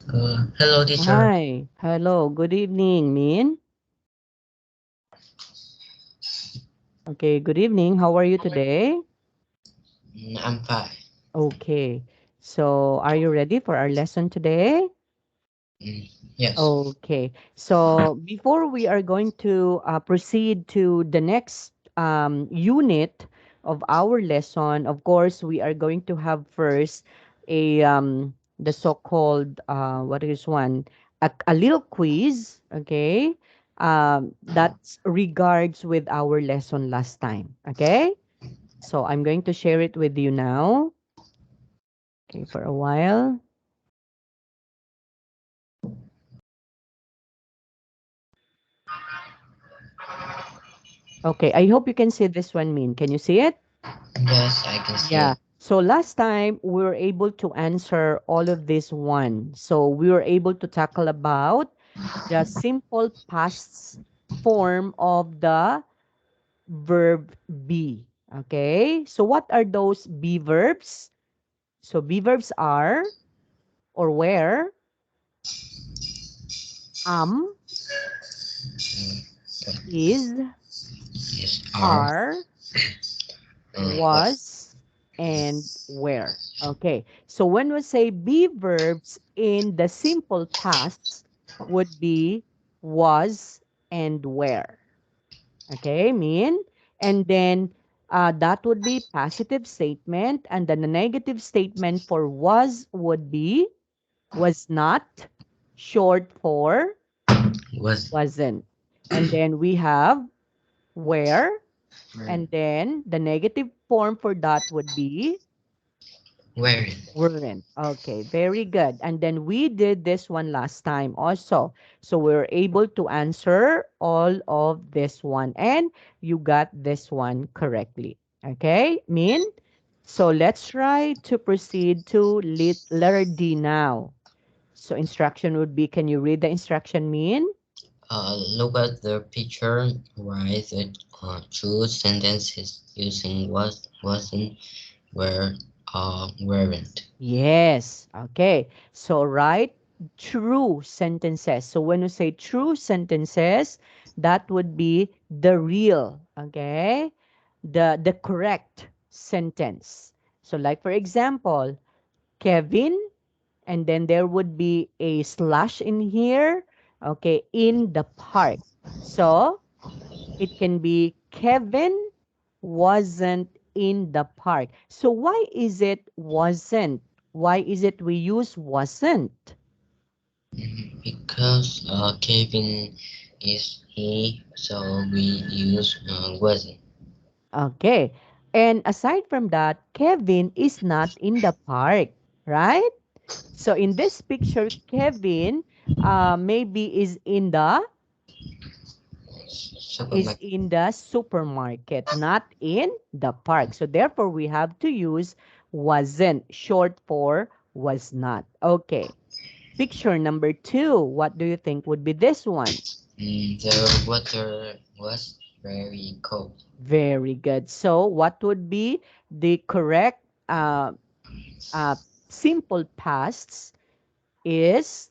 Hello, teacher. Hi. Hello. Good evening, Min. Okay, good evening. How are you today? I'm fine. Okay. So, are you ready for our lesson today? Mm, yes. Okay. So, before we are going to proceed to the next unit of our lesson, of course, we are going to have first the so-called what is one a little quiz, okay? That's regards with our lesson last time, okay? So I'm going to share it with you now, okay, for a while. Okay, I hope you can see this one, Min. Can you see it? Yes, I can see Yeah. it. So last time we were able to answer all of this one. So we were able to tackle about the simple past form of the verb be. Okay. So what are those be verbs? So be verbs are or were, am, Mm, but is, yes, are, what? was, and where. Okay. So when we say be verbs in the simple past would be was and where. Okay, mean. And then that would be positive statement. And then the negative statement for was would be was not, short for Was wasn't. And then we have where. were And then the negative form for that would be wearing. weren't. Okay, very good. And then we did this one last time also. So we were able to answer all of this one. And you got this one correctly. Okay, Min? So let's try to proceed to letter D now. So instruction would be, can you read the instruction, Min? Look at the picture. Write the true sentences using was, wasn't, were, weren't. Yes. Okay. So write true sentences. So when you say true sentences, that would be the real, okay? The correct sentence. So like for example, Kevin, and then there would be a slash in here, okay, in the park. So it can be Kevin wasn't in the park. So why is it wasn't? Why is it we use wasn't? Because Kevin is he, so we use wasn't. Okay. And aside from that, Kevin is not in the park, right? So in this picture, Kevin maybe is Supermarket. in the supermarket, not in the park. So therefore, we have to use wasn't, short for was not. Okay. Picture number two. What do you think would be this one? The water was very cold. Very good. So what would be the correct uh, simple pasts is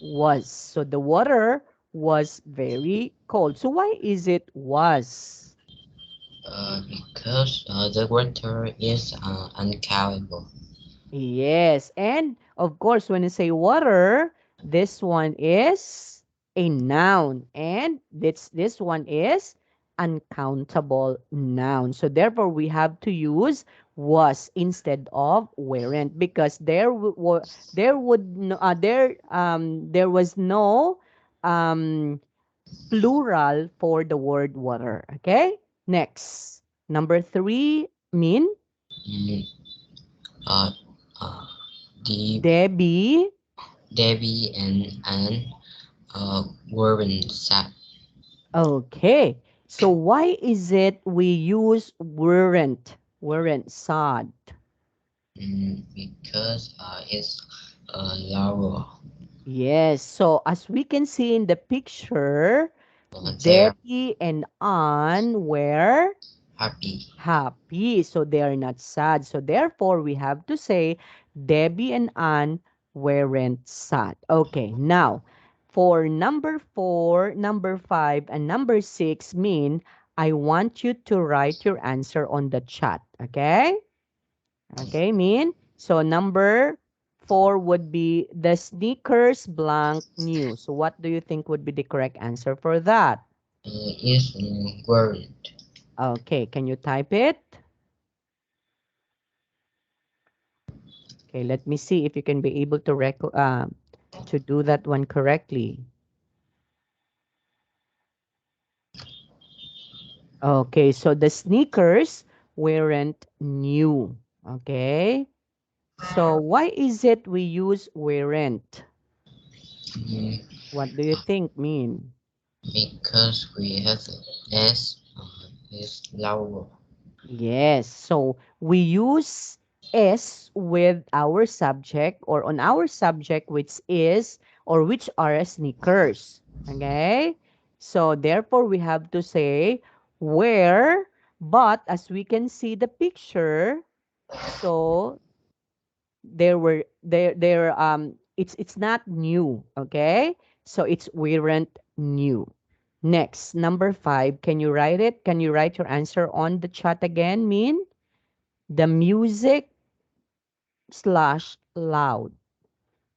was. So the water was very cold. So why is it was? Because the water is uncountable. Yes. And of course, when you say water, this one is a noun. And this one is uncountable noun. So therefore, we have to use was instead of weren't because there would no, there was no um plural for the word water. Okay? Next. Number three, mean Mm, uh, uh, the Debbie. Debbie and Anne weren't sad. Okay. So why is it we use weren't sad? Because it's Laura. Yes. So as we can see in the picture, They're Debbie and Anne were happy. happy. So they are not sad. So therefore we have to say Debbie and Anne weren't sad. Okay, now for number 4, number 5, and number 6 mean I want you to write your answer on the chat. Okay? Okay, mean. So number 4 would be the sneakers blank new. So what do you think would be the correct answer for that? Is worried. Okay, can you type it? Okay, let me see if you can be able to to do that one correctly. Okay, so the sneakers weren't new. Okay, so why is it we use weren't? Mm, What do you think mean? because we have S is lower. Yes, so we use S with our subject or on our subject which is or which are sneakers. Okay, so therefore we have to say where, but as we can see the picture, so it's not new. Okay, so it's weren't new. Next, number 5, can you write it? Can you write your answer on the chat again? Mean the music slash loud.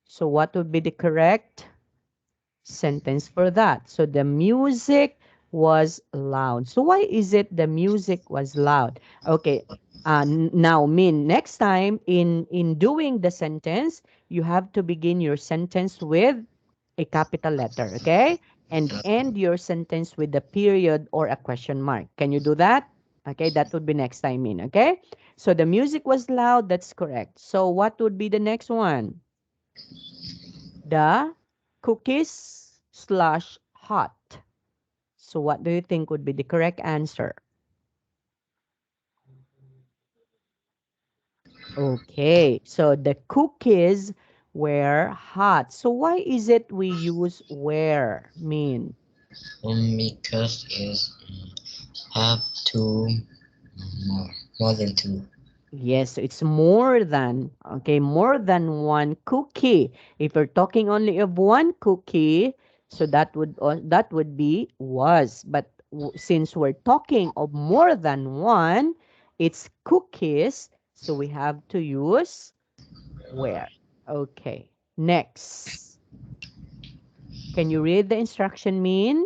So what would be the correct sentence for that? So the music was loud. So why is it the music was loud? Okay. Now, Min, next time in doing the sentence, you have to begin your sentence with a capital letter, okay? And end your sentence with a period or a question mark. Can you do that? Okay, that would be next time, Min, okay? So the music was loud, that's correct. So what would be the next one? The cookies slash hot. So what do you think would be the correct answer? Okay, so the cookies were hot. So why is it we use were mean? Because is have two more than two. Yes, so it's more than, okay, more than one cookie. If you're talking only of one cookie, so that would be was. But since we're talking of more than one, it's cookies, so we have to use where. Okay, next. Can you read the instruction mean?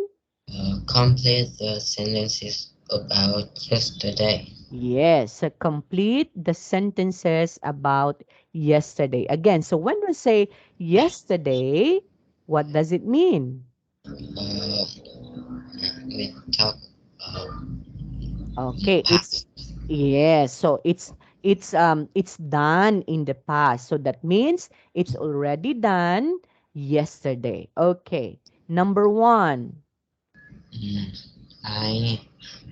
Complete the sentences about yesterday. Yes, so complete the sentences about yesterday. Again, so when we say yesterday, what does it mean? Uh, we talk the Okay, it's past. yes, so it's done in the past. So that means it's already done yesterday. Okay. Number 1. I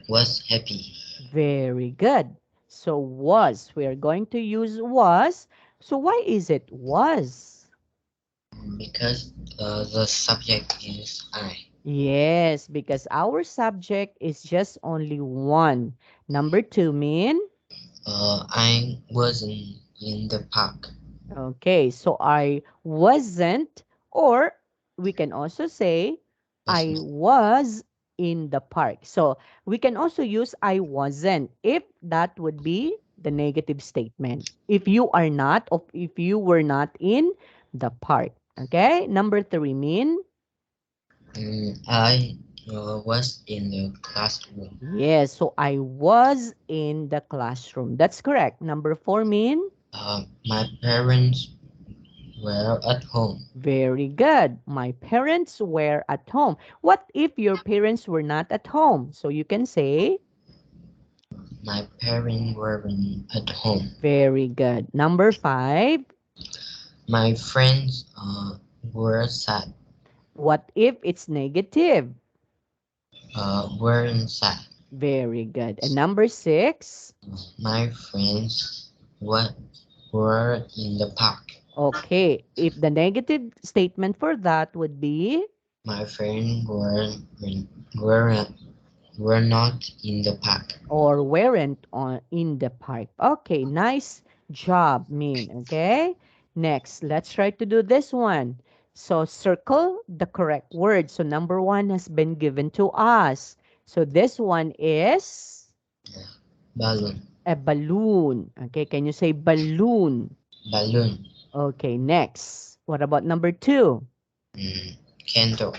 was happy Very good. So was, we are going to use was. So why is it was? because the subject is I. Yes, because our subject is just only one. Number 2 mean? I wasn't in the park. Okay, so I wasn't, or we can also say Was I was in the park. So we can also use I wasn't if that would be the negative statement. If you are not, or if you were not in the park. Okay, number 3 mean? I was in the classroom. Yes, so I was in the classroom. That's correct. Number 4 mean? My parents were at home. Very good. My parents were at home. What if your parents were not at home? So you can say, My parents weren't at home. very good. Number 5, My friends were sad. what if it's negative? Weren't sad. Very good. And number 6, My friends were, were in the park. okay. If the negative statement for that would be, My friends were, were not in the park. or weren't in the park. Okay, nice job, Min. Okay. Next, let's try to do this one. So circle the correct word. So number one has been given to us. So this one is balloon, a balloon. Okay, can you say balloon? balloon, Okay, next. What about number two? candle,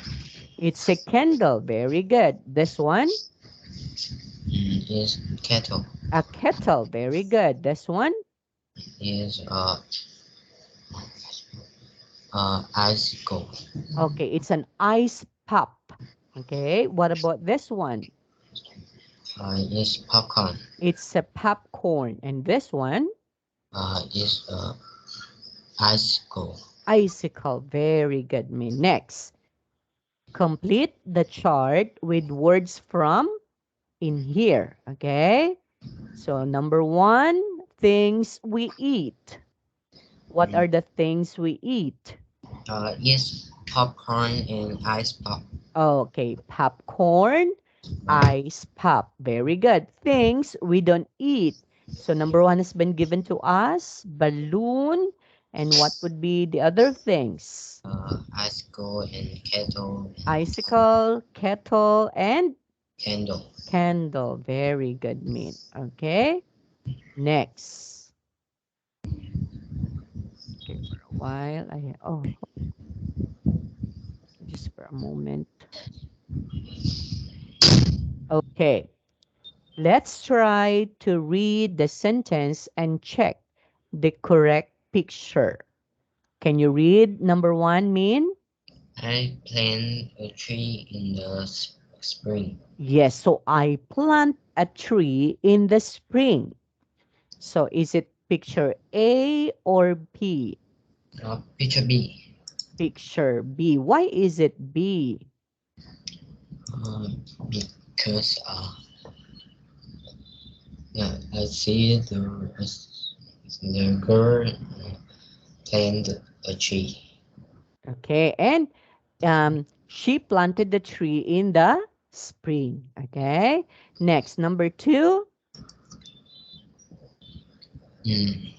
It's a candle. Very good. This one, is kettle, a kettle. Very good. This one, is icicle, okay, it's an ice pop. Okay, what about this one? is popcorn, It's a popcorn. And this one, is icicle. icicle. Very good. Me. Next, complete the chart with words from in here. Okay, so number one, things we eat. What Mm, are the things we eat? is popcorn and ice pop. Okay, popcorn, Uh, ice pop. Very good. Things we don't eat. So number one has been given to us, balloon, and what would be the other things? icicle and kettle and Icicle, kettle, and candle. candle. Very good, Min. Okay, next. Okay, for a while. Just for a moment. Okay, let's try to read the sentence and check the correct picture. Can you read number one, Min? I plant a tree in the spring. Yes, so I plant a tree in the spring. So is it picture A or B? Picture B. Picture B. Why is it B? Uh, because yeah, I see the girl plant a tree. Okay, and she planted the tree in the spring. Okay, next, number two. Mm.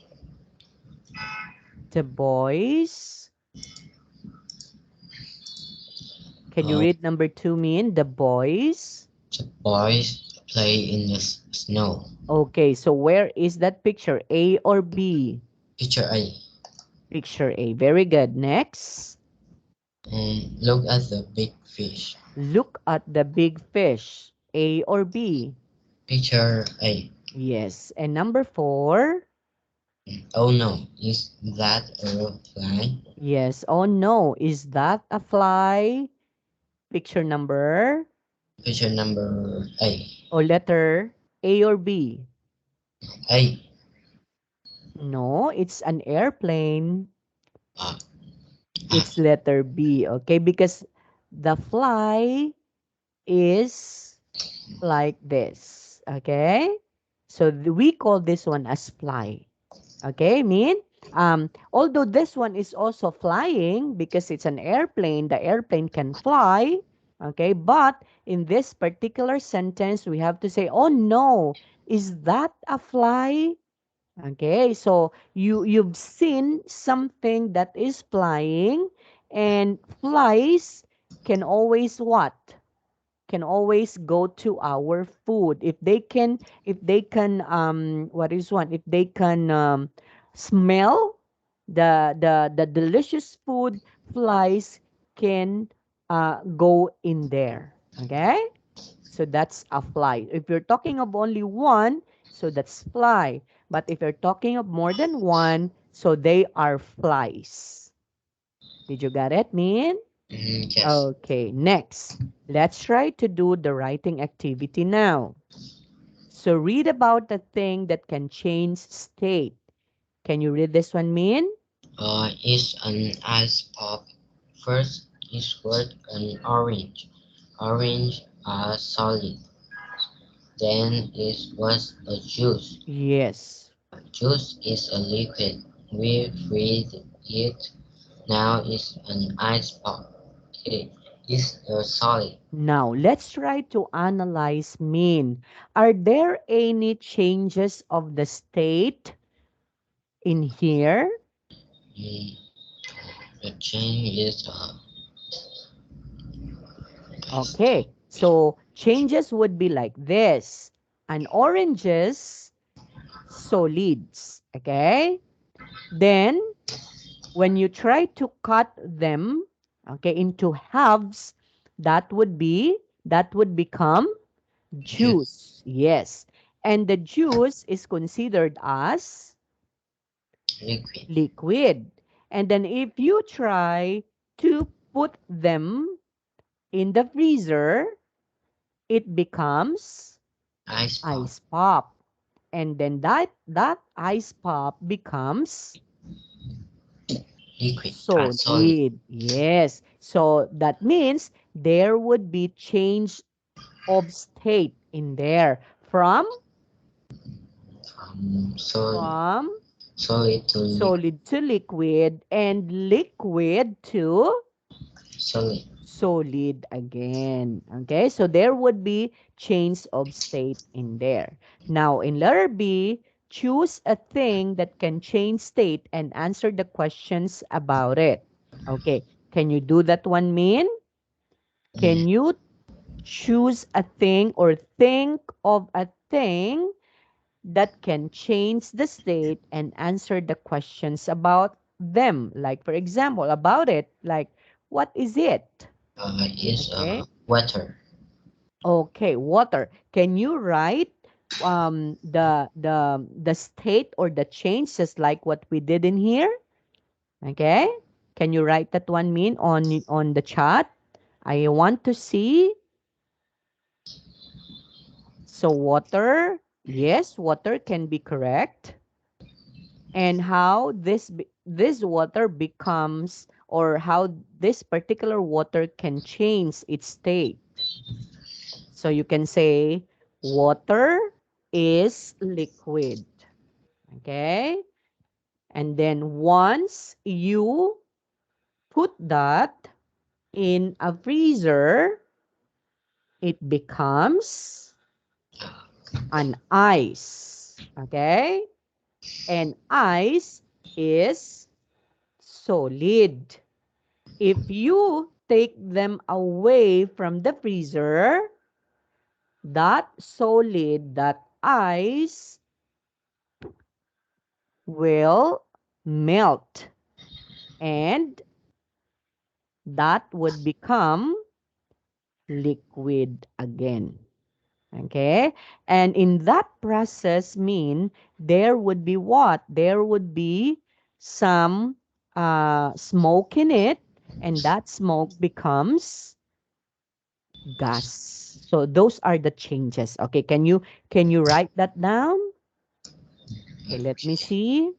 The boys. Can you Uh, read number two, Min? The boys. the boys play in the snow. Okay, so where is that picture? A or B? Picture A. Picture A. Very good. Next, Look at the big fish. look at the big fish. A or B? Picture A. Yes. And number four? Oh no, is that a fly? Yes. Oh no, is that a fly? Picture number Picture number A. or letter A or B? A. No, it's an airplane. Uh, uh, It's letter B. Okay, because the fly is like this. Okay, so we call this one as fly. Okay, mean although this one is also flying because it's an airplane, the airplane can fly. Okay, but in this particular sentence, we have to say, "Oh no, is that a fly?" Okay, so you've seen something that is flying, and flies can always what? Can always go to our food if they can what is one if they can smell the delicious food, flies can go in there. Okay, so that's a fly. If you're talking of only one, so that's fly. But if you're talking of more than one, so they are flies. Did you get it, Min? yes. Okay, next. Let's try to do the writing activity now. So read about the thing that can change state. Can you read this one, Min? Is an ice pop. First is word an orange. Orange are solid. Then is was a juice. Yes. Juice is a liquid. We freeze it. Now is an ice pop. It is a solid. Now, let's try to analyze Min. Are there any changes of the state in here? Mm, the change is Okay, so changes would be like this. An oranges, solids. Okay, then when you try to cut them, okay, into halves, that would become juice, juice. Yes, and the juice is considered as liquid, liquid. And then if you try to put them in the freezer, it becomes ice pop, ice pop. And then that ice pop becomes liquid, solid, solid. Yes. So that means there would be change of state in there solid, from solid to liquid, solid to liquid and liquid to solid. solid again. Okay, so there would be change of state in there. Now, in letter B, choose a thing that can change state and answer the questions about it. Okay, can you do that one, Min? Yeah, Can you choose a thing or think of a thing that can change the state and answer the questions about them? Like, for example, about it, like, what is it? is Okay. water. Okay, water. Can you write the state or the change just like what we did in here? Okay? Can you write that one Min on the chat? I want to see. So water, yes, water can be correct. And how this water becomes or how this particular water can change its state. So you can say water is liquid. Okay? And then once you put that in a freezer, it becomes an ice. Okay? And ice is solid. If you take them away from the freezer, that solid, that ice will melt and that would become liquid again. Okay? And in that process mean there would be what? There would be some smoke in it and that smoke becomes gas. So those are the changes. Okay, can you write that down? Okay, let me see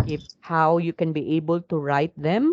if how you can be able to write them.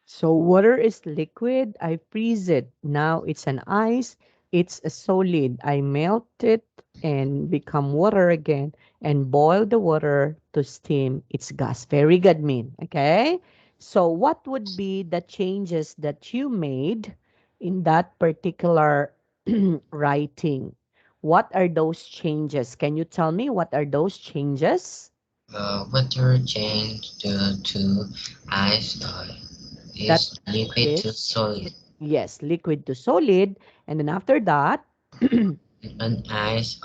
So water is liquid, I freeze it. Now it's an ice, it's a solid. I melt it and become water again and boil the water to steam. It's gas. Very good, Min. Okay? So what would be the changes that you made in that particular writing? What are those changes? Can you tell me what are those changes? Water change to ice That is liquid to is, solid, yes, liquid to solid. And then after that, and ice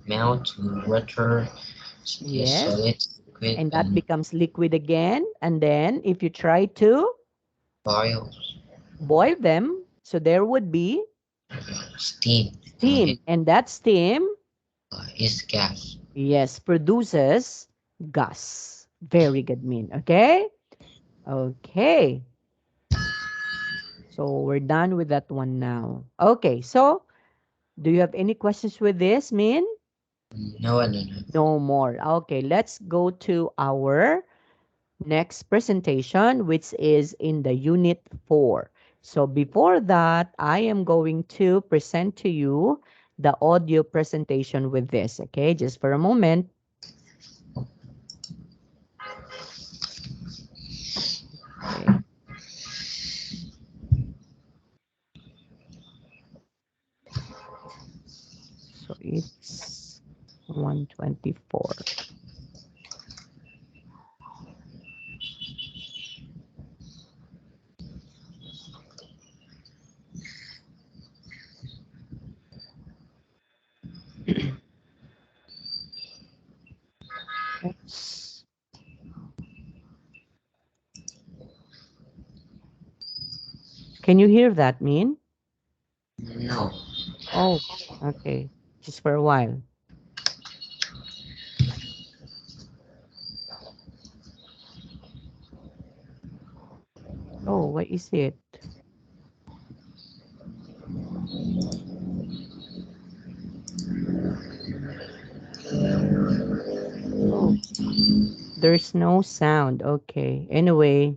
melt to water is yes, solid, liquid, and that and becomes liquid again. And then if you try to boil, boil them, so there would be steam. steam. And that steam, Is gas. yes, produces gas. Very good, Min. Okay? Okay. So we're done with that one now. Okay, so do you have any questions with this, Min? No, no, no. No more. Okay, let's go to our next presentation, which is in the unit 4. So before that, I am going to present to you the audio presentation with this. Okay, just for a moment. Okay, so it's 124. Oops. Can you hear that, Min? No. Oh, okay. Just for a while. Oh, what is it? Oh, there's no sound. Okay. Anyway,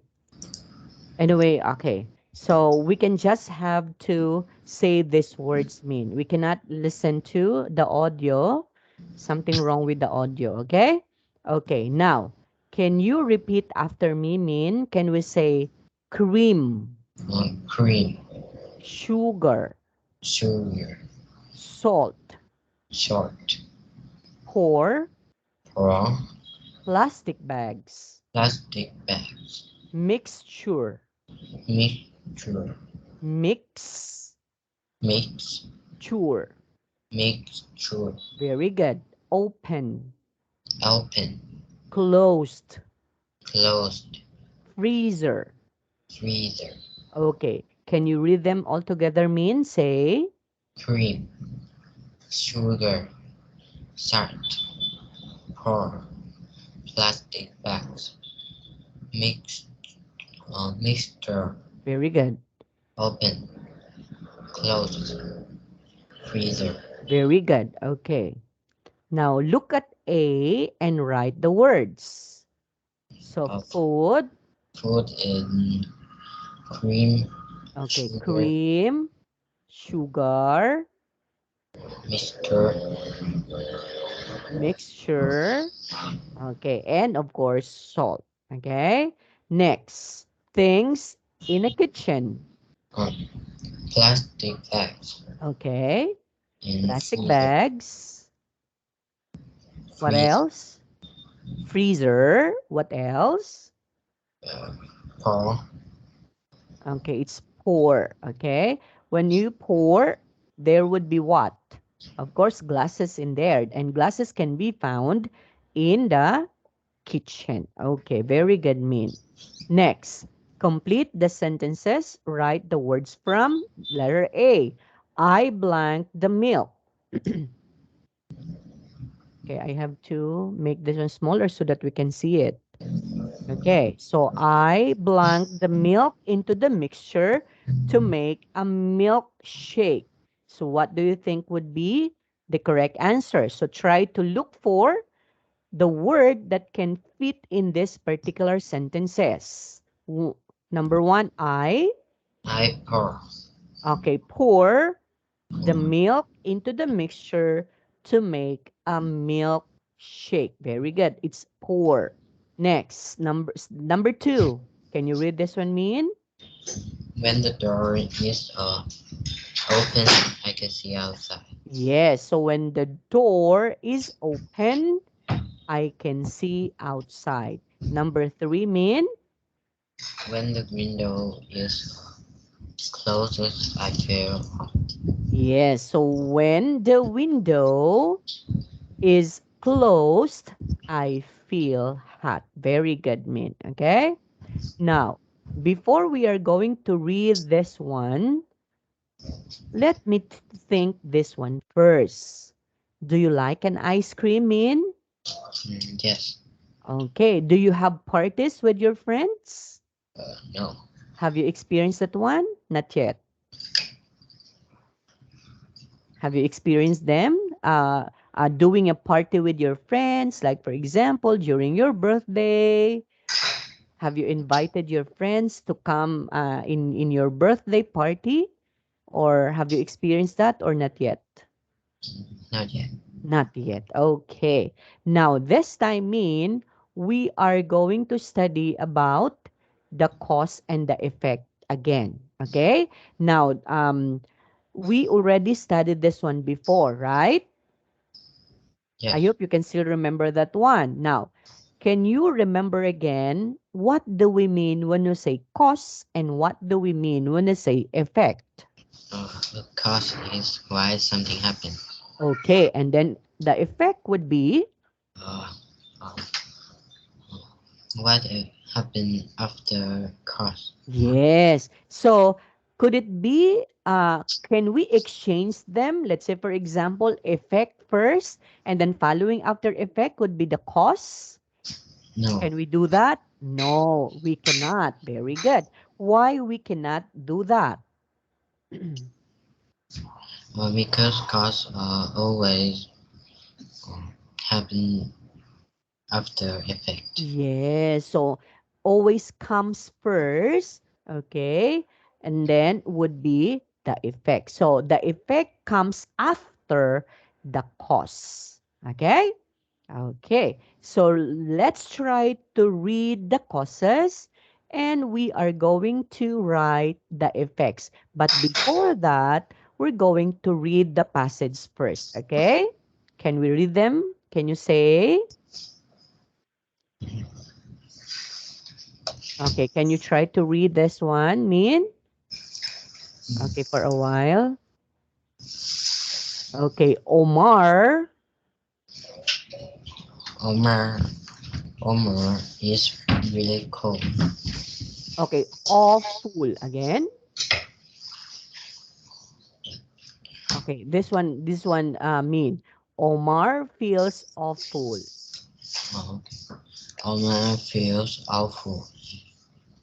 okay. So we can just have to say these words mean. We cannot listen to the audio. Something wrong with the audio, okay? Okay, now, can you repeat after me, Min? Can we say cream, Cream, sugar, sugar, salt, short, pour, raw, plastic bags, plastic bags, mixture, mixture, mix, mix, cure. mixture, Very good. Open, open, closed, closed, freezer. freezer, Okay. Can you read them all together, Min? Say, cream, sugar, salt, pour, plastic bags, mix, mixture, very good. open, closed, freezer. Very good. Okay. Now look at A and write the words. So Uh, food, Food in cream, okay, sugar, cream, sugar, mixture, mixture, okay, and of course salt. Okay. Next, things in a kitchen. uh, plastic bags, Okay. in Plastic freezer, bags. What freeze, else? Freezer. What else? uh, pour, Okay, it's pour. Okay. When you pour, there would be what? Of course, glasses in there. And glasses can be found in the kitchen. Okay, very good, Min. Next, complete the sentences. Write the words from letter A. I blank the milk. Okay, I have to make this one smaller so that we can see it. Okay, so I blank the milk into the mixture to make a milkshake. So what do you think would be the correct answer? So try to look for the word that can fit in this particular sentences. Number one, I. I pour, Okay, pour the milk into the mixture to make a milkshake. Very good. It's pour. Next, number two. Can you read this one, Mean? when the door is open, I can see outside. Yes, so when the door is open, I can see outside. Number three, Min? When the window is closed, I feel hot. Yes, so when the window is closed, I feel hot. Very good, Min. Okay? Now, before we are going to read this one, let me think this one first. Do you like an ice cream, Min? Yes. Okay. Do you have parties with your friends? No. Have you experienced that one? Not yet. Have you experienced them? Doing a party with your friends, like for example, during your birthday. Have you invited your friends to come in your birthday party? Or have you experienced that or not yet? Not yet. Not yet. Okay. Now, this time mean we are going to study about the cause and the effect again. Okay? Now, we already studied this one before, right? I Yes. hope you can still remember that one. Now, can you remember again what do we mean when you say cause and what do we mean when we say effect? The cause is why something happened. Okay, and then the effect would be Uh, uh, what happened after cause? yes. So could it be can we exchange them? Let's say for example, effect first and then following after effect would be the cause. No. Can we do that? No, we cannot. Very good. Why we cannot do that? Because cause always happen after effect. Yes. So always comes first, okay? And then would be the effect. So the effect comes after the cause. Okay? Okay. So let's try to read the causes and we are going to write the effects. But before that, we're going to read the passage first. Okay? Can we read them? Can you say? Okay, can you try to read this one, Min? Okay, for a while. Okay, Omar. Omar, Omar is really cold. Okay, awful again. Okay, this one, Min. Omar feels awful. Uh, Omar feels awful.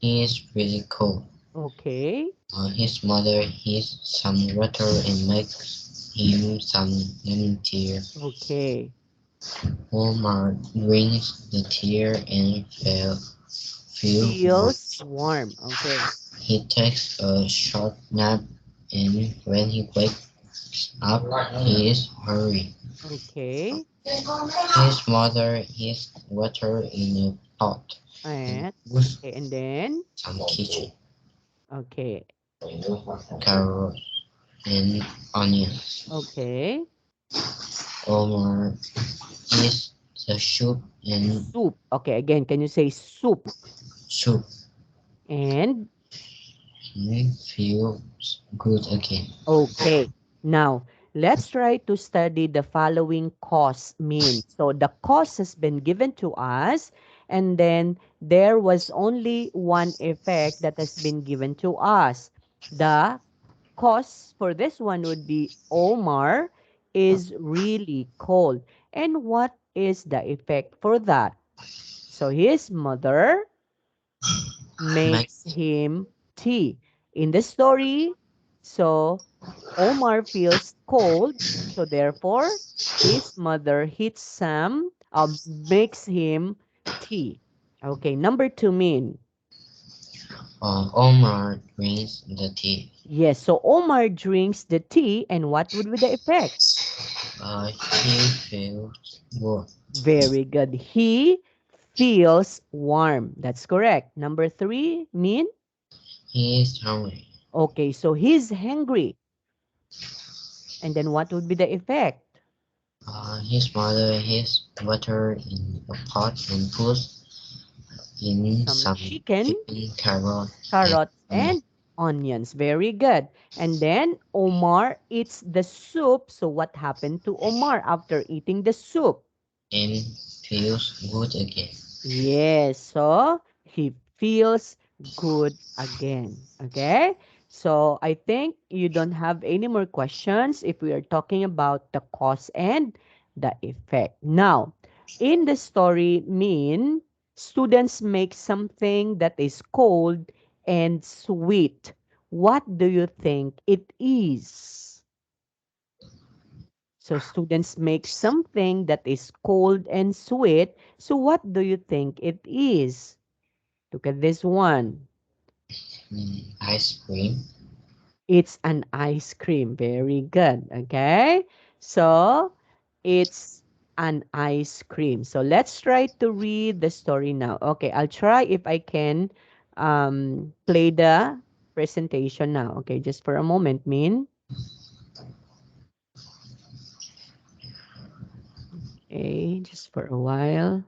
He is really cold. Okay, His mother heats some water and makes him some lemon tea. okay. Omar drinks the tea and feels Feels warm. warm. Okay, He takes a short nap and when he wakes up he is hurry. okay. His mother heats water in a pot and And puts okay, and then some kitchen, okay, carrots and onions. okay. Omar eats the soup and Soup. Okay, again, can you say soup? soup. And He feels good again. okay. Now, let's try to study the following cause mean. So the cause has been given to us, and then there was only one effect that has been given to us. The cause for this one would be Omar is really cold. And what is the effect for that? So his mother Make makes him tea. In the story, so Omar feels cold, so therefore his mother hits Sam, makes him tea. Okay, number two mean. Omar drinks the tea. Yes, so Omar drinks the tea, and what would be the effect? He feels warm. Very good. He feels warm. That's correct. Number three mean. He is hungry. Okay, so he's hungry. And then what would be the effect? His mother has water in a pot and puts in Some some chicken, chicken, carrot, and carrots, onion, and onions. Very good. And then Omar eats the soup. So what happened to Omar after eating the soup? and feels good again. Yes, so he feels good again. Okay, so I think you don't have any more questions if we are talking about the cause and the effect. Now, in the story, mean students make something that is cold and sweet. What do you think it is? So students make something that is cold and sweet. So what do you think it is? Look at this one. Ice cream. It's an ice cream. Very good. Okay. So it's an ice cream. So let's try to read the story now. Okay. I'll try if I can play the presentation now. Okay. Just for a moment, Min. Okay. Just for a while.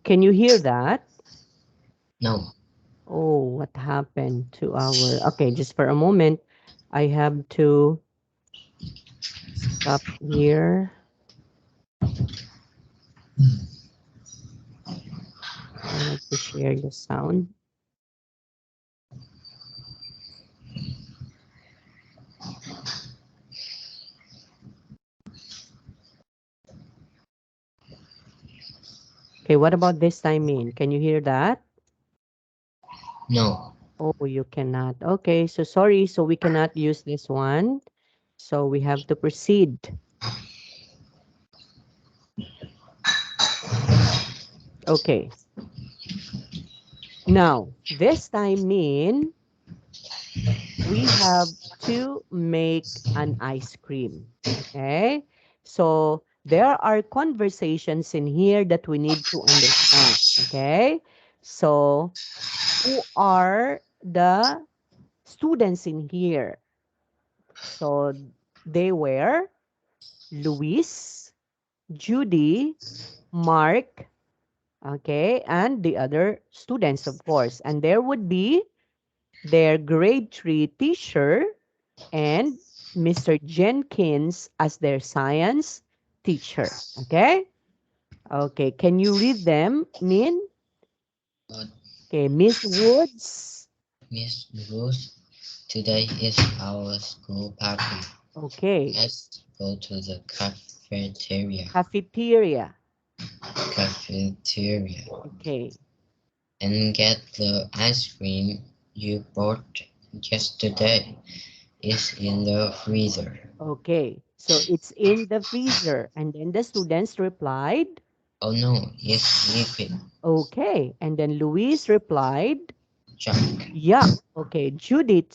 Can you hear that? No, Oh, what happened to our... Okay, just for a moment. I have to stop here. I have to share the sound. Okay, what about this time in? Can you hear that? no. Oh, you cannot. Okay, so sorry. So we cannot use this one. So we have to proceed. Okay. Now, this time in, we have to make an ice cream. Okay? So there are conversations in here that we need to understand. Okay? So who are the students in here? So they were Luis, Judy, Mark, okay, and the other students, of course. And there would be their grade 3 teacher and Mr. Jenkins as their science teacher. Okay? Okay, can you read them, Min? But Okay, Miss Woods. Miss Rose, today is our school party. Okay, Let's go to the cafeteria. cafeteria, Okay, and get the ice cream you bought yesterday. It's in the freezer. okay. So it's in the freezer. And then the students replied, Oh no, it's liquid. okay. And then Louise replied, Junk. yuck. Okay, Judy,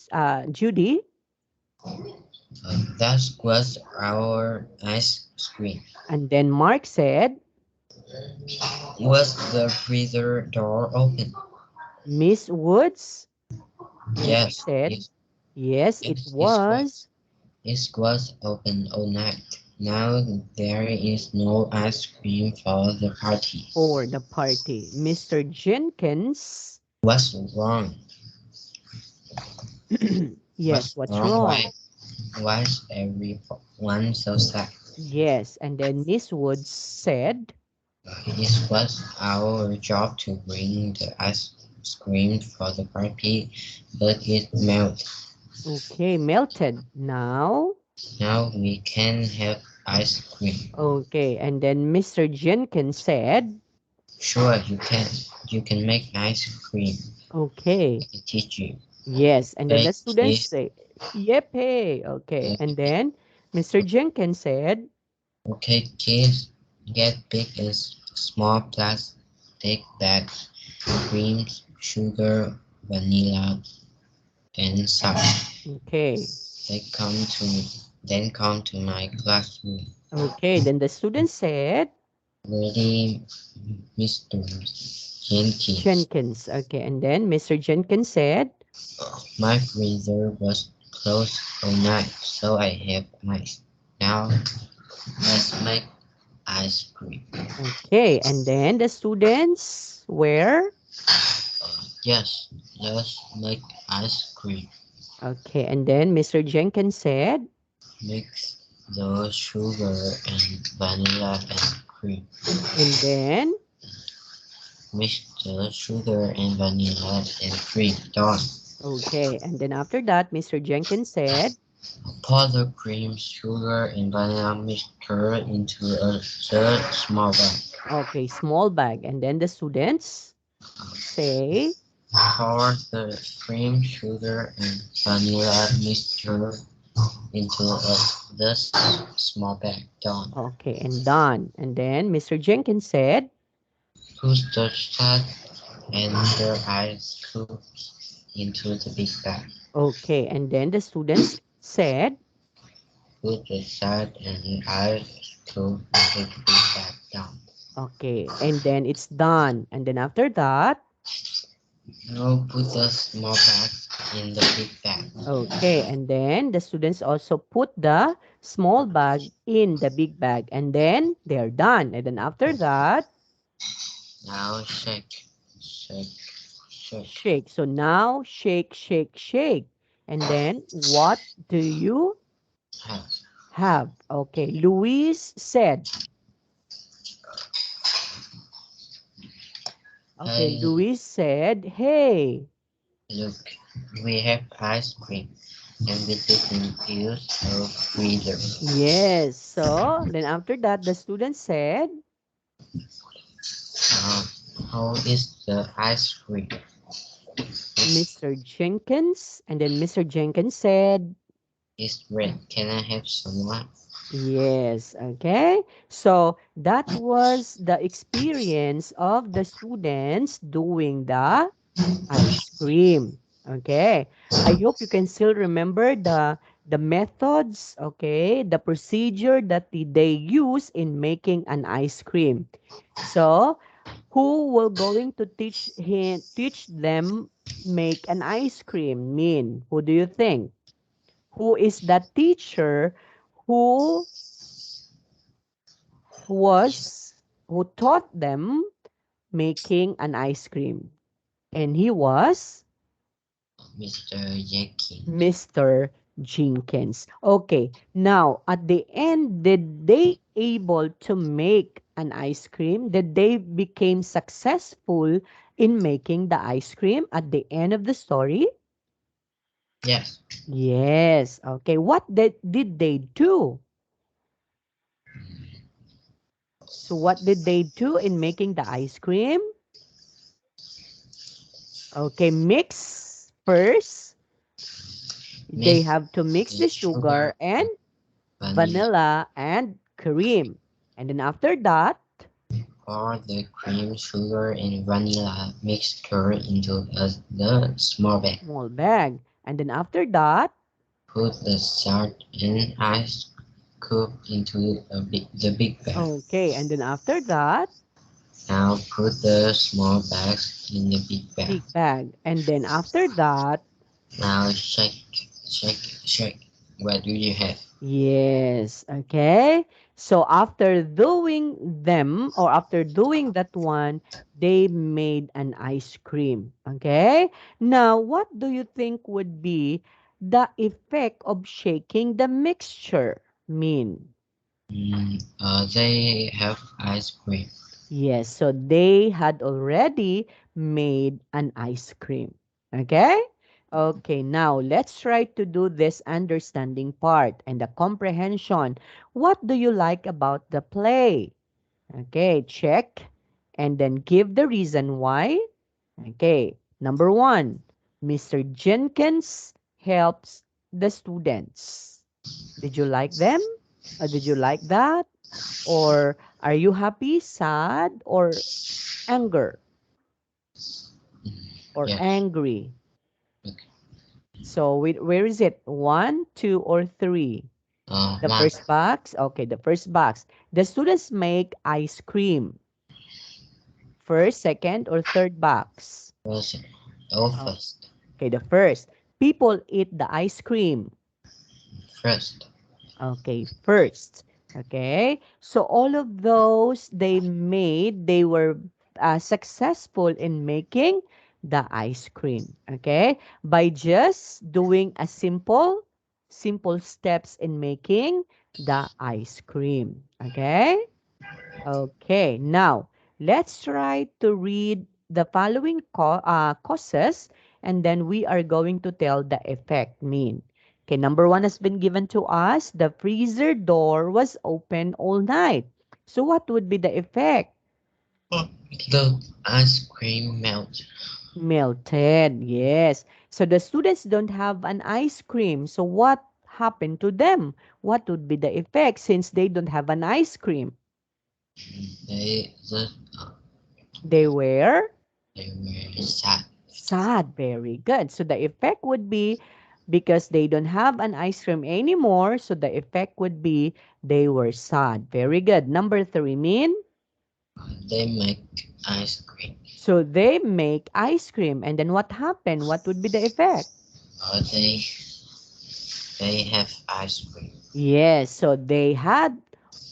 That was our ice cream. and then Mark said, Was the freezer door open? Miss Woods, and she Yes, said, yes, it it was was. It was open all night. Now there is no ice cream for the party. for the party. Mr. Jenkins, What's wrong? yes, What's what's wrong? wrong? Why is everyone so sad? Yes, and then Miss Woods said, It was our job to bring the ice cream for the party, but it melted. okay, melted. Now, Now we can have ice cream. okay, and then Mr. Jenkins said, Sure, you can. You can make ice cream. okay, I teach you. yes, and then Bake the students is say, yep, hey, okay, and then Mr. Jenkins said, okay. Kids get big and small plastic bags. cream, sugar, vanilla, and salt. Okay. They come to then come to my classroom. Okay. Then the student said, Ready, Mr. Jenkins. Jenkins. Okay. And then Mr. Jenkins said, My freezer was closed all night, so I have ice. Now let's make ice cream. okay. And then the students were, Yes, let's make ice cream. okay. And then Mr. Jenkins said, Mix the sugar and vanilla and cream. and then, Mix the sugar and vanilla and cream. Done. okay. And then after that, Mr. Jenkins said, Pour the cream, sugar, and vanilla mixture into a third small bag. okay, small bag. And then the students say, Pour the cream, sugar, and vanilla mixture into this small bag. Done. okay, and done. And then Mr. Jenkins said, Put the shot and the ice cubes into the big bag. okay. And then the students said, Put the shot and ice cube into the big bag. Down. okay. And then it's done. And then after that, Now put the small bag in the big bag. okay. And then the students also put the small bag in the big bag. And then they're done. And then after that, Now shake, shake, shake. shake. So now shake, shake, shake. And then what do you Have. have? Okay. Louise said, okay. Hey, Louise said, hey. look, we have ice cream, and we didn't use a freezer. Yes. So then after that, the student said, Uh, how is the ice cream? It's, Mr. Jenkins. And then Mr. Jenkins said, it's red. Can I have some more? yes. Okay. So that was the experience of the students doing the ice cream. Okay. I hope you can still remember the methods, okay, the procedure that they use in making an ice cream. So, who will going to teach them make an ice cream? Min, who do you think? Who is the teacher who was who taught them making an ice cream? And he was Mr. Jenkins. Mr. Jenkins. Okay, now at the end, did they able to make an ice cream? Did they became successful in making the ice cream at the end of the story? Yes. Yes. Okay, what did they do? So what did they do in making the ice cream? Okay, mix first. They Mix have to mix the the sugar sugar and and vanilla. vanilla and cream. And then after that, Pour the cream, sugar, and vanilla mixture into the small bag. small bag. And then after that, Put the salt and ice cube into the big bag. okay. And then after that, Now put the small bags in the big bag. big bag. And then after that, Now shake, shake, shake. What do you have? yes. Okay. So after doing them or after doing that one, they made an ice cream. Okay. Now, what do you think would be the effect of shaking the mixture mean? They have ice cream. Yes, so they had already made an ice cream. Okay? Okay, now let's try to do this understanding part and the comprehension. What do you like about the play? Okay, check and then give the reason why. Okay, number one, Mr. Jenkins helps the students. Did you like them? Or did you like that? Or are you happy, sad, or anger? or Yes. angry? Okay. So where is it? One, two, or three? The One. first box? Okay, the first box. The students make ice cream. First, second, or third box? First. Oh, Oh, first. okay, the first. People eat the ice cream. First. Okay, first. Okay, so all of those they made, they were successful in making the ice cream. Okay, by just doing a simple steps in making the ice cream. Okay. Okay, now let's try to read the following causes, and then we are going to tell the effect mean. Okay, number one has been given to us. The freezer door was open all night. So what would be the effect? The ice cream melt. Melted, yes. So the students don't have an ice cream. So what happened to them? What would be the effect since they don't have an ice cream? They just They were they were sad. sad, very good. So the effect would be because they don't have an ice cream anymore. So the effect would be they were sad. Very good. Number three, mean. They make ice cream. So they make ice cream. And then what happened? What would be the effect? Uh, they they have ice cream. Yes. So they had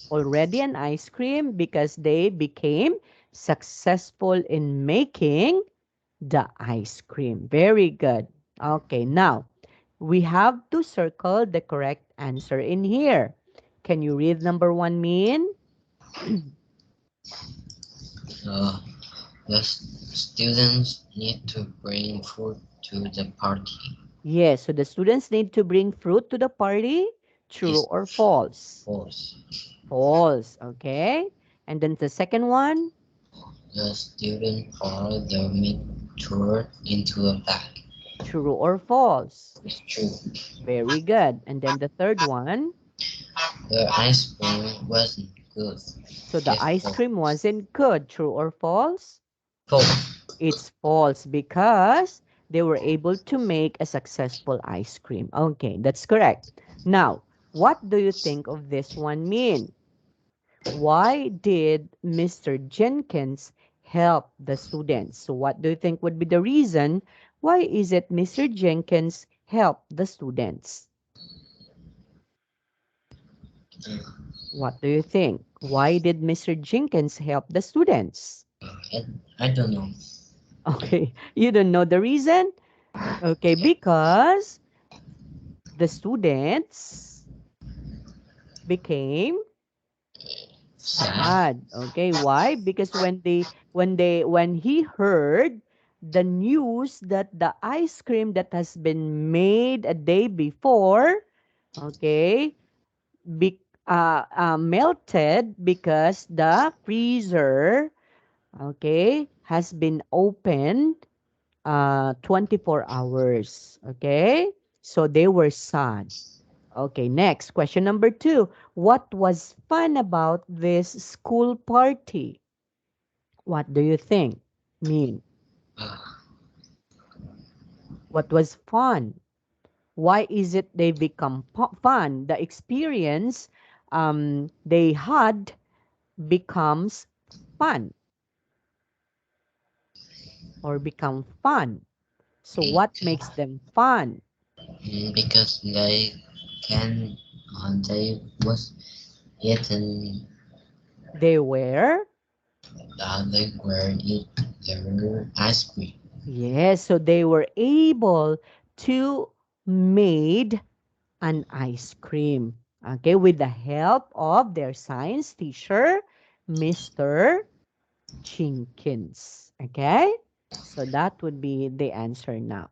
already an ice cream because they became successful in making the ice cream. Very good. Okay. Now, we have to circle the correct answer in here. Can you read number one, mean? Uh, the students need to bring food to the party. Yes, so the students need to bring fruit to the party. True Is or false? false. False, okay. And then the second one, The student pour the mixture into a bag. true or false? It's true. Very good. And then the third one, The ice cream wasn't good. so the It's ice cream wasn't good. True or false? false. It's false because they were able to make a successful ice cream. Okay, that's correct. Now, what do you think of this one mean? Why did Mr. Jenkins help the students? So what do you think would be the reason? Why is it Mr. Jenkins helped the students? What do you think? Why did Mr. Jenkins help the students? I, I don't know. Okay, you don't know the reason? Okay, because the students became Sad. sad. Okay, why? Because when he heard the news that the ice cream that has been made a day before, okay, melted because the freezer, okay, has been opened 24 hours. Okay, so they were sad. Okay, next question number two. What was fun about this school party? What do you think? Mean, Uh, what was fun? Why is it they become fun? The experience they had becomes fun or become fun. So what makes them fun? because they was eaten They were, they were eat their ice cream. yes, so they were able to made an ice cream. Okay, with the help of their science teacher, Mr. Jenkins. Okay, so that would be the answer now.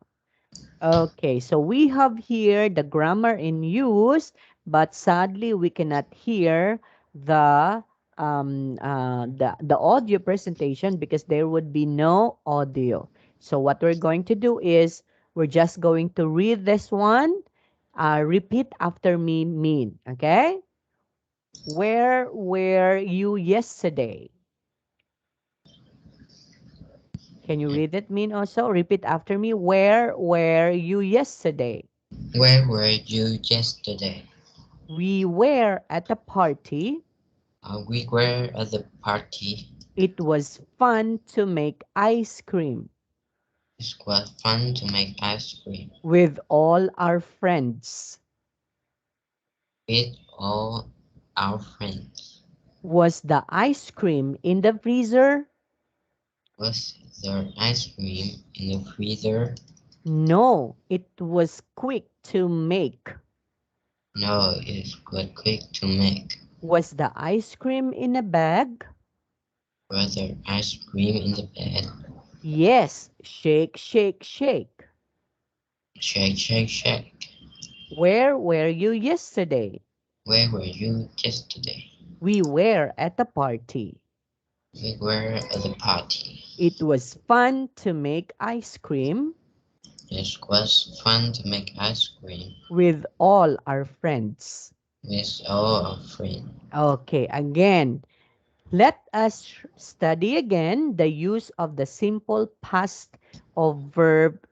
Okay, so we have here the grammar in use, but sadly we cannot hear the the audio presentation because there would be no audio. So what we're going to do is we're just going to read this one. Repeat after me, mean. Okay? Where were you yesterday? Can you read it, Min, also? Repeat after me. Where were you yesterday? Where were you yesterday? We were at a party. We were at the party. It was fun to make ice cream It was fun to make ice cream with all our friends. with all our friends. Was the ice cream in the freezer? Was there ice cream in the freezer? No, it was quick to make. No, it was quick to make. Was the ice cream in a bag? Was there ice cream in the bed? Yes, shake, shake, shake. Shake, shake, shake. Where were you yesterday? Where were you yesterday? We were at a party. We were at the party. It was fun to make ice cream It was fun to make ice cream with all our friends. with all our friends. Okay, again, let us study again the use of the simple past of verb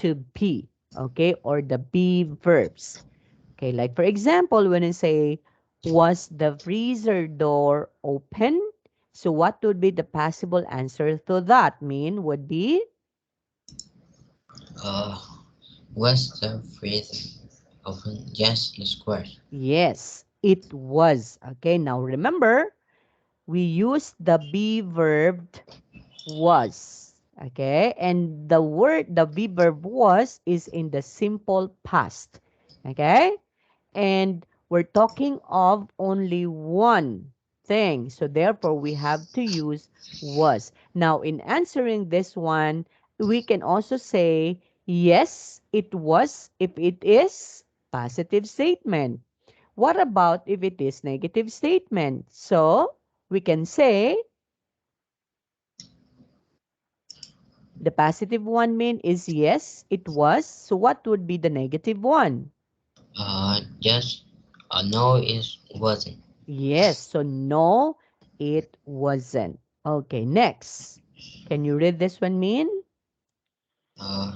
to be, okay, or the be verbs. Okay, like for example, when I say, was the freezer door open? So what would be the possible answer to that? Mean would be Uh, was the freezer open? Yes, it's correct. yes, it was. Okay, now remember, we use the be verb was. Okay, and the be verb was is in the simple past. Okay, and we're talking of only one thing. So therefore, we have to use was. Now, in answering this one, we can also say, yes, it was if it is positive statement. What about if it is negative statement? So we can say the positive one mean is yes, it was. So what would be the negative one? Yes, no, it wasn't. Yes, so no, it wasn't. Okay, next. Can you read this one, Min? Uh,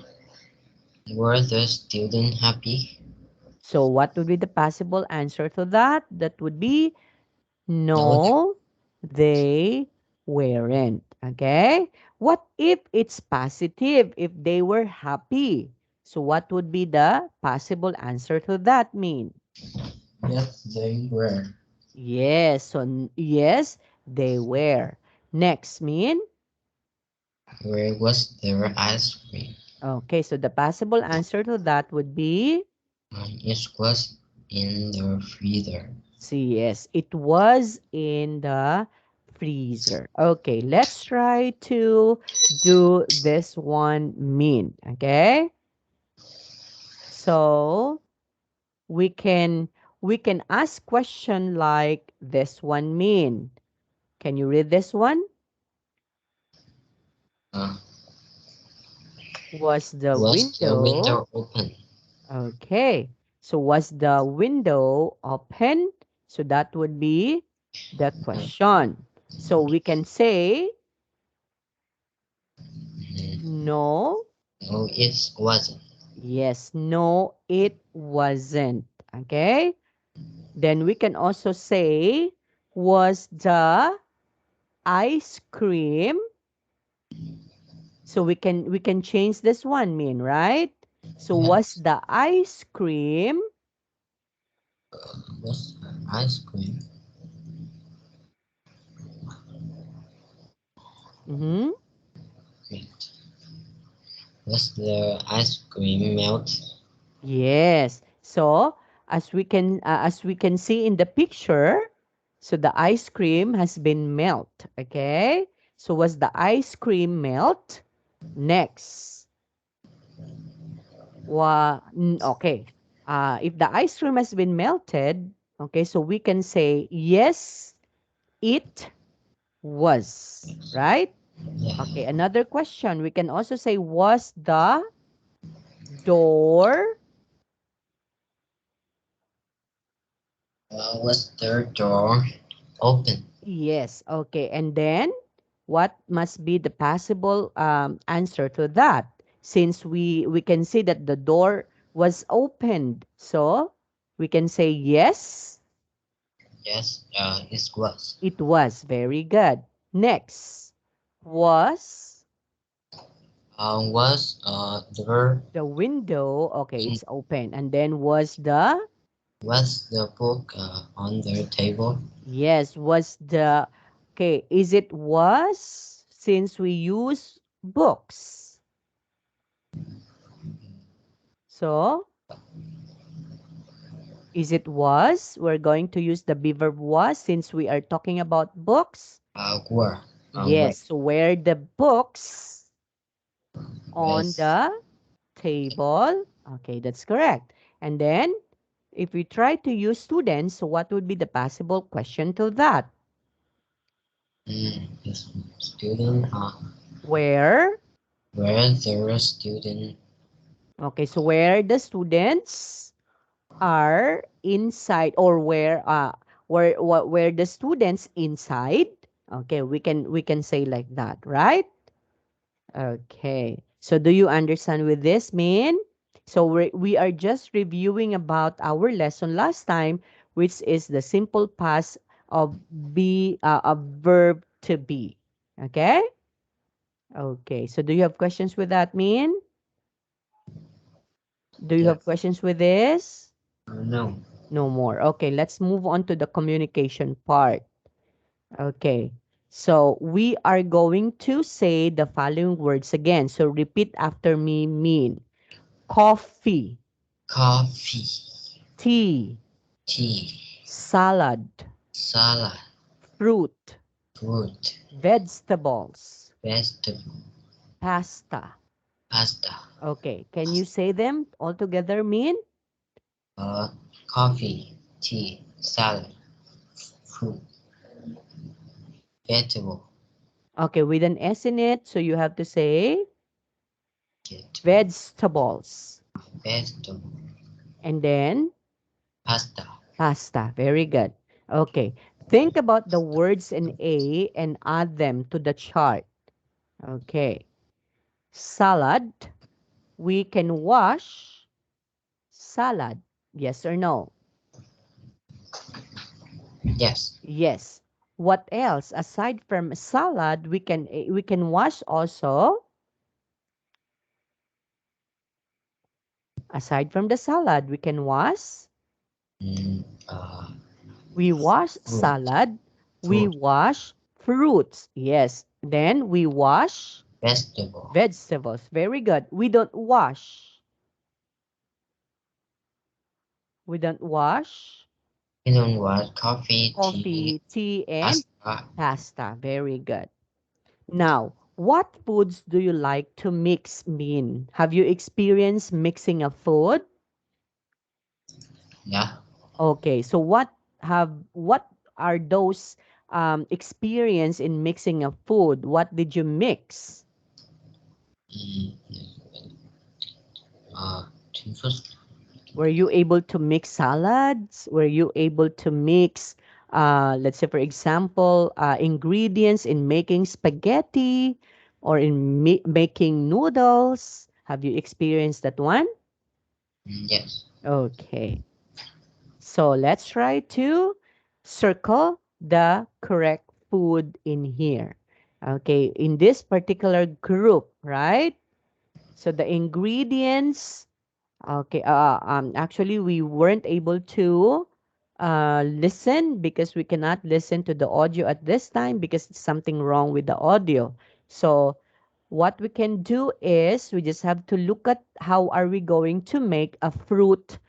were the students happy? So what would be the possible answer to that? That would be No, no, they weren't. Okay? What if it's positive, if they were happy? So what would be the possible answer to that mean? yes, they were. Yes, so yes, they were. Next mean? Where was their ice cream? Okay, so the possible answer to that would be It was in the freezer. C. Yes, it was in the freezer. Okay, let's try to do this one mean. Okay, so we can we can ask question like this one mean. Can you read this one? Uh, Was the was the window window open? Okay. So was the window open? So that would be the Uh, question. So we can say mm, no. no, it wasn't. Yes, no, it wasn't. Okay. Then we can also say was the ice cream. So we can change this one mean, right? So was Yes, the ice cream was ice cream. mhm, Wait, was the ice cream melt? Yes. So as we can see in the picture, so the ice cream has been melt. Okay. So was the ice cream melt? Next. Okay. If the ice cream has been melted, okay, so we can say yes, it was. Right? Yeah. Okay. Another question. We can also say was the door? Was their door open? Yes. Okay. And then what must be the possible answer to that? Since we can see that the door was opened, so we can say yes, Yes, it was. it was. Very good. Next, was Was the verb the window. Okay, in, it's open. And then was the, was the book on the table? yes, was the, okay, is it was since we use books? So, is it was? We're going to use the be verb was since we are talking about books. Were. Were. Yes, so where the books on Was. the table. Okay, that's correct. And then, if we try to use students, so what would be the possible question to that? Yes, student. Where? Where the student. Okay, so where the students are inside, or where the students inside. Okay, we can say like that, right? Okay. So do you understand with this, Min? So we are just reviewing about our lesson last time, which is the simple past of be of verb to be. Okay? Okay. So do you have questions with that, Min? Do you have Yes. questions with this? No. No more. Okay, let's move on to the communication part. Okay. So we are going to say the following words again. So repeat after me, Min. Coffee, Coffee. tea, Tea. salad, Salad. fruit, Fruit. vegetables, Vegetable. pasta. Pasta. Okay, can you say them all together, Min? Uh, Coffee. Tea. Salad. Fruit. Vegetable. Okay, with an S in it, so you have to say Vegetable. vegetables. Vegetable. And then Pasta. pasta. Very good. Okay, think about the words in A and add them to the chart. Okay, salad. We can wash salad. Yes or no? Yes. Yes. What else? Aside from salad, we can wash also. Aside from the salad, we can wash. Mm, uh, We wash Fruit. salad. We Fruit. wash fruits. Yes. Then we wash Vegetable. vegetables. Very good. We don't wash. We don't wash You know what? Coffee, tea, coffee, tea, and pasta. pasta. Very good. Now, what foods do you like to mix, Min? Have you experienced mixing a food? Yeah. Okay, so what are those experience in mixing a food? What did you mix? Mm, first, Were you able to mix salads? Were you able to mix, let's say, for example, ingredients in making spaghetti or in making noodles? Have you experienced that one? yes. Okay. So let's try to circle the correct food in here. Okay, in this particular group, right? So the ingredients, okay, actually we weren't able to listen because we cannot listen to the audio at this time because it's something wrong with the audio. So what we can do is we just have to look at how are we going to make a fruit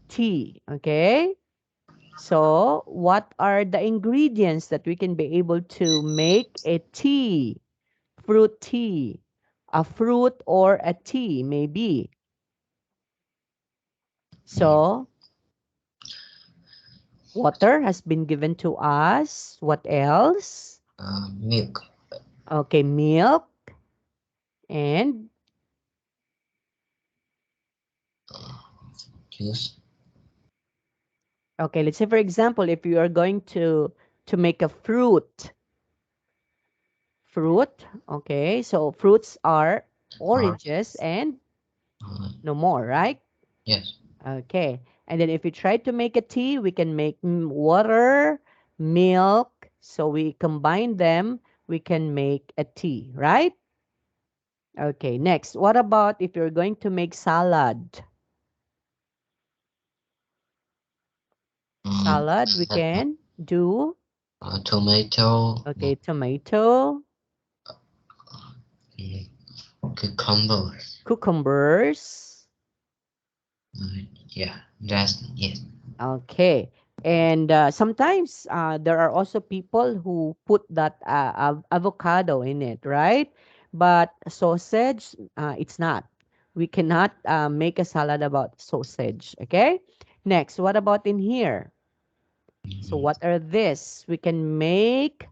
tea, okay? So, what are the ingredients that we can be able to make a tea, fruit tea, a fruit or a tea, maybe? Mm, So, water has been given to us. What else? Milk. Okay, milk and Juice. okay, let's say for example, if you are going to make a fruit. Okay, so fruits are oranges orange. and Uh, no more, right? yes. Okay. And then if we try to make a tea, we can make water, milk. So we combine them, we can make a tea, right? Okay, next. What about if you're going to make salad? Salad, we Uh, can do, tomato, okay, tomato, mm, cucumber. cucumbers. Yeah, that's it. Okay. And sometimes there are also people who put that avocado in it, right? But sausage, it's not. We cannot make a salad about sausage. Okay. Next, what about in here? So, Mhm. what are this? We can make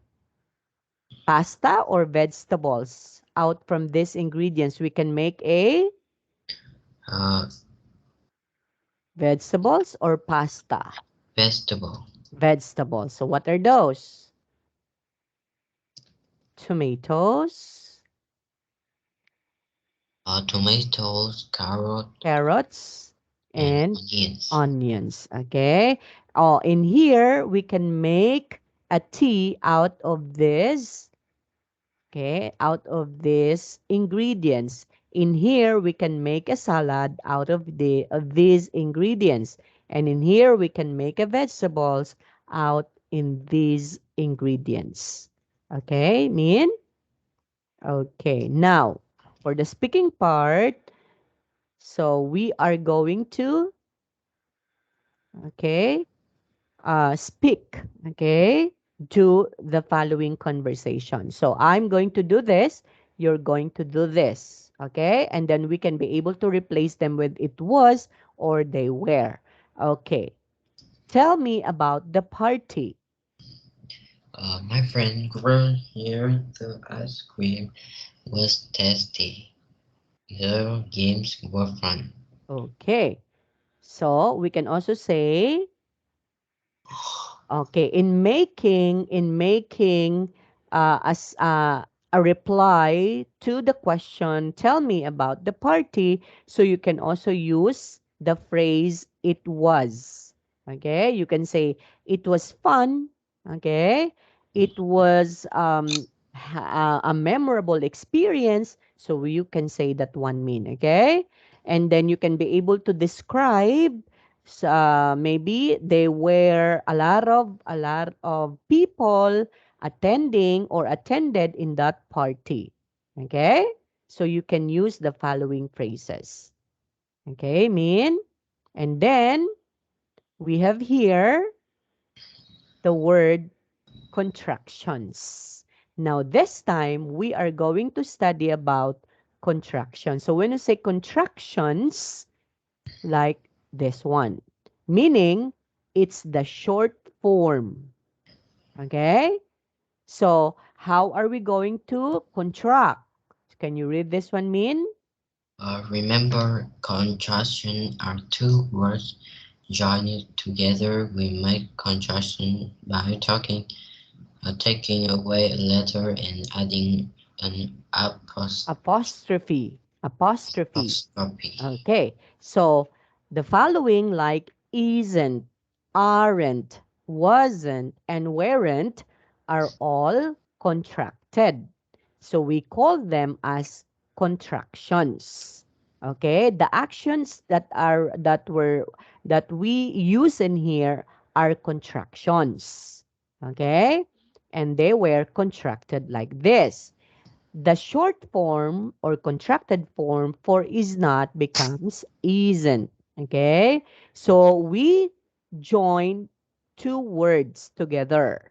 pasta or vegetables out from these ingredients. We can make a Uh, vegetables or pasta. vegetable. Vegetables. So, what are those? Tomatoes, Tomatoes, carrot, carrots, and and onions. onions. Okay. Oh, in here we can make a tea out of this. Okay, out of these ingredients. In here we can make a salad out of these ingredients, and in here we can make a vegetables out in these ingredients. Okay, Min. Okay, now for the speaking part. So we are going to, okay, speak, okay, do the following conversation. So I'm going to do this, you're going to do this, okay? And then we can be able to replace them with it was or they were. Okay. Tell me about the party. My friend grew here. The ice cream was tasty. The games were fun. Okay. So we can also say, okay, in making as a reply to the question, tell me about the party. So you can also use the phrase it was. Okay, you can say it was fun. Okay, it was a memorable experience. So you can say that one mean. Okay, and then you can be able to describe maybe there were a lot of people attending or attended in that party. Okay? So you can use the following phrases. Okay, Min? And then we have here the word contractions. Now, this time we are going to study about contractions. So when you say contractions, like this one, meaning it's the short form. Okay? So, how are we going to contract? Can you read this one, Min? Remember, contraction are two words joined together. We make contraction by taking away a letter and adding an Apostrophe. Apostrophe. apostrophe. Okay. So the following, like isn't, aren't, wasn't, and weren't, are all contracted. So we call them as contractions. Okay? The actions that we use in here are contractions. Okay? And they were contracted like this. The short form or contracted form for is not becomes isn't. Okay? So we join two words together.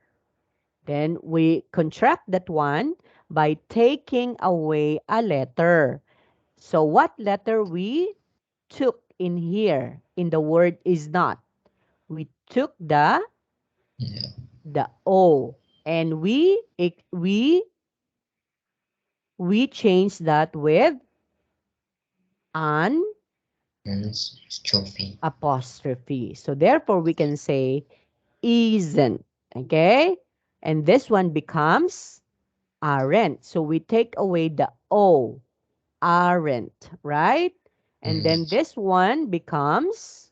Then we contract that one by taking away a letter. So what letter we took in here in the word is not? We took Yeah, the O, and we changed that with an and trophy. apostrophe. So therefore, we can say isn't. Okay? And this one becomes aren't. So we take away the O, aren't, right? And then Yes. this one becomes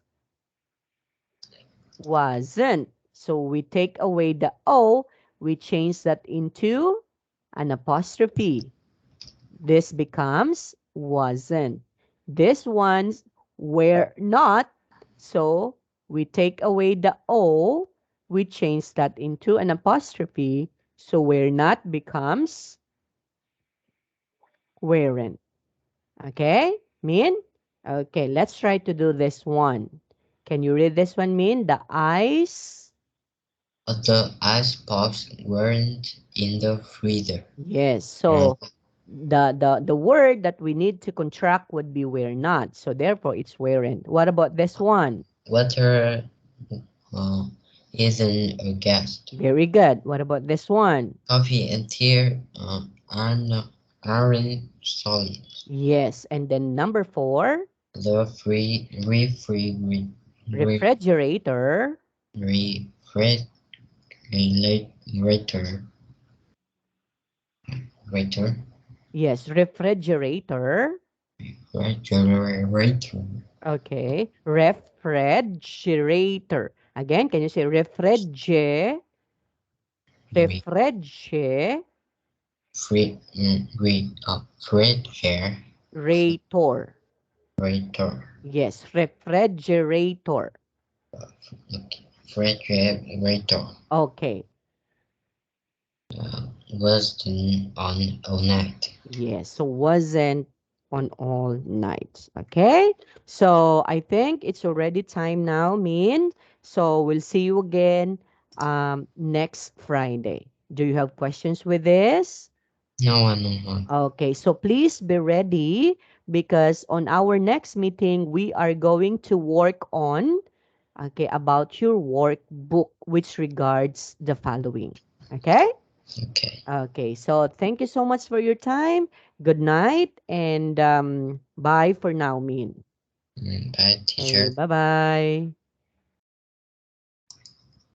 wasn't. So we take away the O, we change that into an apostrophe. This becomes wasn't. This ones were not. So we take away the O, we change that into an apostrophe. So were not becomes weren't. Okay, Min? Okay, let's try to do this one. Can you read this one, Min? The eyes. But the ice pops weren't in the freezer. Yes. Uh, So the word that we need to contract would be were not. So therefore it's weren't. What about this one? water uh, isn't a guest. Very good. What about this one? Coffee and tea aren't solid. Yes. And then number four, The refrigerator. refrigerator Yes, refrigerator. refrigerator Okay. Refrigerator. Again, can you say re, refrigerator? refrigerator Yes, refrigerator. refrigerator Okay. was on all night. Yes, so wasn't on all nights. Okay, so I think it's already time now, Min. So we'll see you again next Friday. Do you have questions with this? No one, no one. Okay, so please be ready because on our next meeting, we are going to work on, okay, about your workbook, which regards the following. Okay? Okay. Okay, so thank you so much for your time. Good night and bye for now, Min. Bye, Okay, teacher. bye bye.